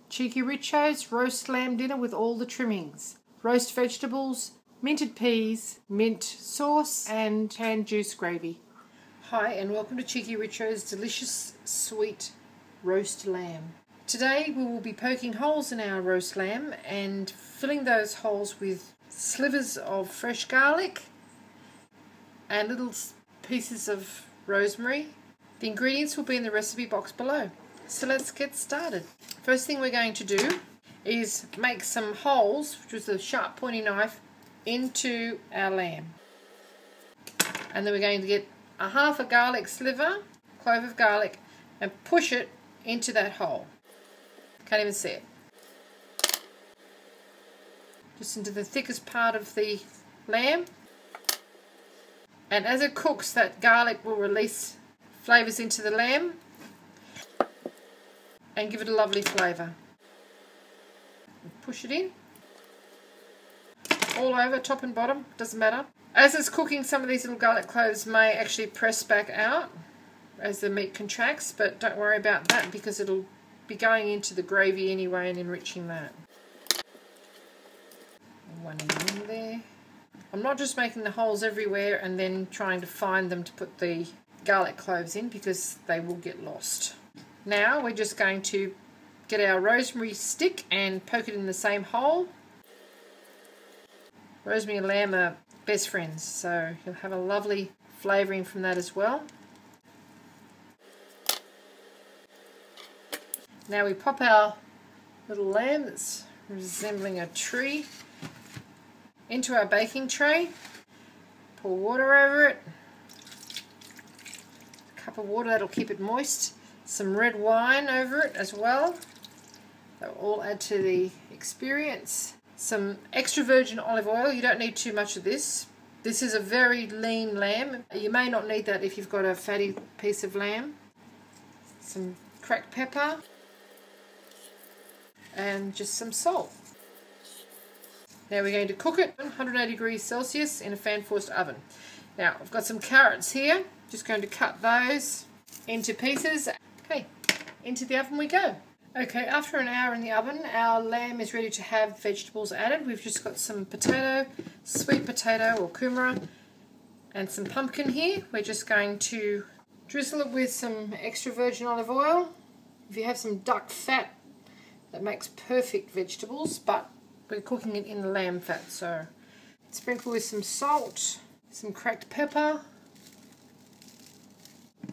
Cheekyricho's roast lamb dinner with all the trimmings. Roast vegetables, minted peas, mint sauce and canned juice gravy. Hi and welcome to Cheekyricho's delicious sweet roast lamb. Today we will be poking holes in our roast lamb and filling those holes with slivers of fresh garlic and little pieces of rosemary. The ingredients will be in the recipe box below. So let's get started. First thing we're going to do is make some holes with a sharp pointy knife into our lamb. And then we're going to get a half a garlic sliver, clove of garlic, and push it into that hole. Can't even see it. Just into the thickest part of the lamb. And as it cooks, that garlic will release flavours into the lamb and give it a lovely flavour. Push it in. All over, top and bottom, doesn't matter. As it's cooking, some of these little garlic cloves may actually press back out as the meat contracts, but don't worry about that because it'll be going into the gravy anyway and enriching that. One in there. I'm not just making the holes everywhere and then trying to find them to put the garlic cloves in because they will get lost. Now we're just going to get our rosemary stick and poke it in the same hole. Rosemary and lamb are best friends, so you'll have a lovely flavouring from that as well. Now we pop our little lamb that's resembling a tree into our baking tray. Pour water over it. A cup of water, that'll keep it moist. Some red wine over it as well. That will all add to the experience. Some extra virgin olive oil. You don't need too much of this. This is a very lean lamb. You may not need that if you've got a fatty piece of lamb. Some cracked pepper. And just some salt. Now we're going to cook it at 180 degrees Celsius in a fan-forced oven. Now I've got some carrots here. Just going to cut those into pieces. Okay, into the oven we go. Okay, after an hour in the oven, our lamb is ready to have vegetables added. We've just got some potato, sweet potato or kumera, and some pumpkin here. We're just going to drizzle it with some extra virgin olive oil. If you have some duck fat, that makes perfect vegetables, but we're cooking it in the lamb fat, so sprinkle with some salt, some cracked pepper,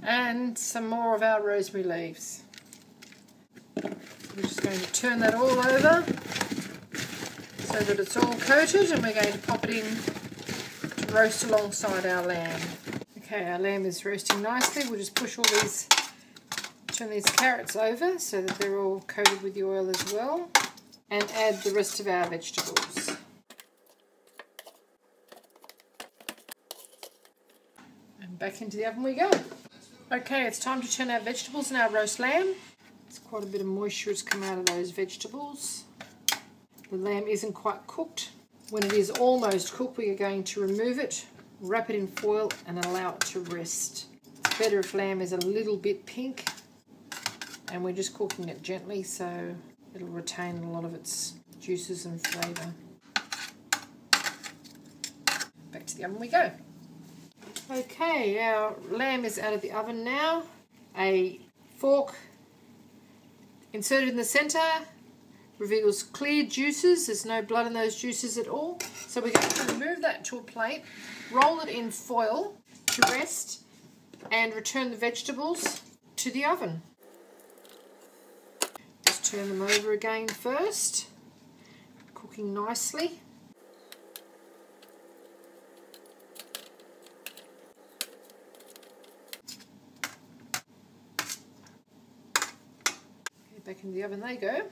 and some more of our rosemary leaves. We're just going to turn that all over so that it's all coated, and we're going to pop it in to roast alongside our lamb. Okay, our lamb is roasting nicely. We'll just push all these, turn these carrots over so that they're all coated with the oil as well, and add the rest of our vegetables. And back into the oven we go. Okay, it's time to turn our vegetables and our roast lamb. There's quite a bit of moisture has come out of those vegetables. The lamb isn't quite cooked. When it is almost cooked, we are going to remove it, wrap it in foil and allow it to rest. It's better if lamb is a little bit pink, and we're just cooking it gently so it'll retain a lot of its juices and flavour. Back to the oven we go. Okay, our lamb is out of the oven now. A fork inserted in the centre reveals clear juices. There's no blood in those juices at all. So we're going to remove that to a plate, roll it in foil to rest, and return the vegetables to the oven. Just turn them over again first, cooking nicely. Back into the oven they go.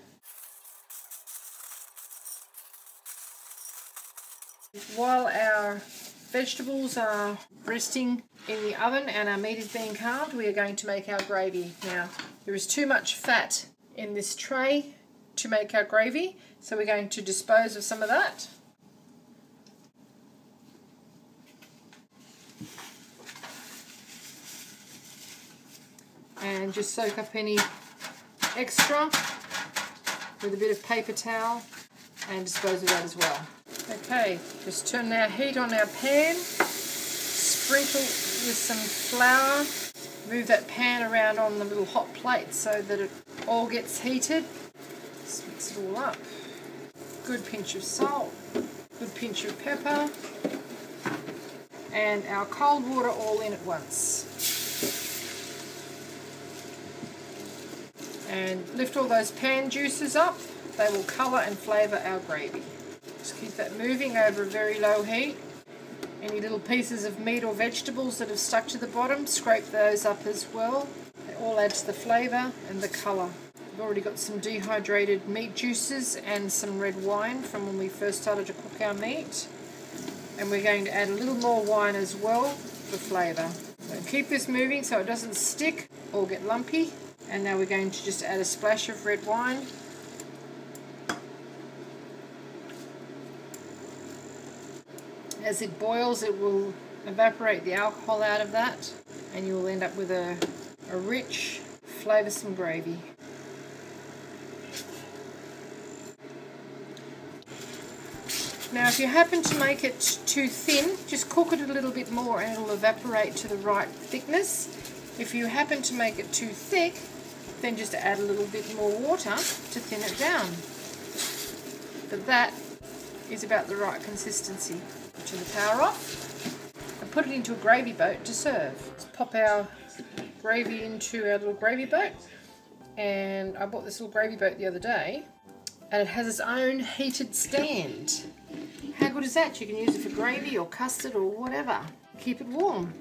While our vegetables are resting in the oven and our meat is being carved, we are going to make our gravy. Now, there is too much fat in this tray to make our gravy, so we're going to dispose of some of that. and just soak up any extra with a bit of paper towel and dispose of that as well. Okay, just turn our heat on our pan, sprinkle with some flour, move that pan around on the little hot plate so that it all gets heated. Just mix it all up. Good pinch of salt, good pinch of pepper, and our cold water all in at once. And lift all those pan juices up. They will colour and flavour our gravy. Just keep that moving over a very low heat. Any little pieces of meat or vegetables that have stuck to the bottom, scrape those up as well. They all add to the flavour and the colour. I've already got some dehydrated meat juices and some red wine from when we first started to cook our meat. And we're going to add a little more wine as well for flavour. So keep this moving so it doesn't stick or get lumpy. And now we're going to just add a splash of red wine. As it boils, it will evaporate the alcohol out of that, and you will end up with a rich, flavoursome gravy. Now, if you happen to make it too thin, just cook it a little bit more and it'll evaporate to the right thickness. If you happen to make it too thick, then just add a little bit more water to thin it down. But that is about the right consistency. Turn the power off and put it into a gravy boat to serve. Let's pop our gravy into our little gravy boat. And I bought this little gravy boat the other day, and it has its own heated stand. How good is that? You can use it for gravy or custard or whatever. Keep it warm.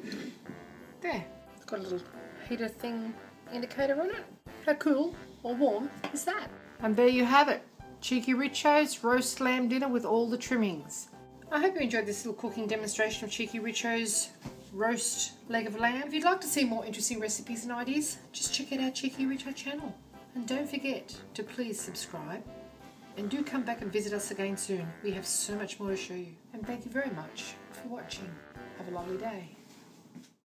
There, it's got a little heater thing indicator on it. How cool or warm is that? And there you have it. Cheeky Richo's roast lamb dinner with all the trimmings. I hope you enjoyed this little cooking demonstration of Cheeky Richo's roast leg of lamb. If you'd like to see more interesting recipes and ideas, just check out our Cheeky Richo channel. And don't forget to please subscribe. And do come back and visit us again soon. We have so much more to show you. And thank you very much for watching. Have a lovely day.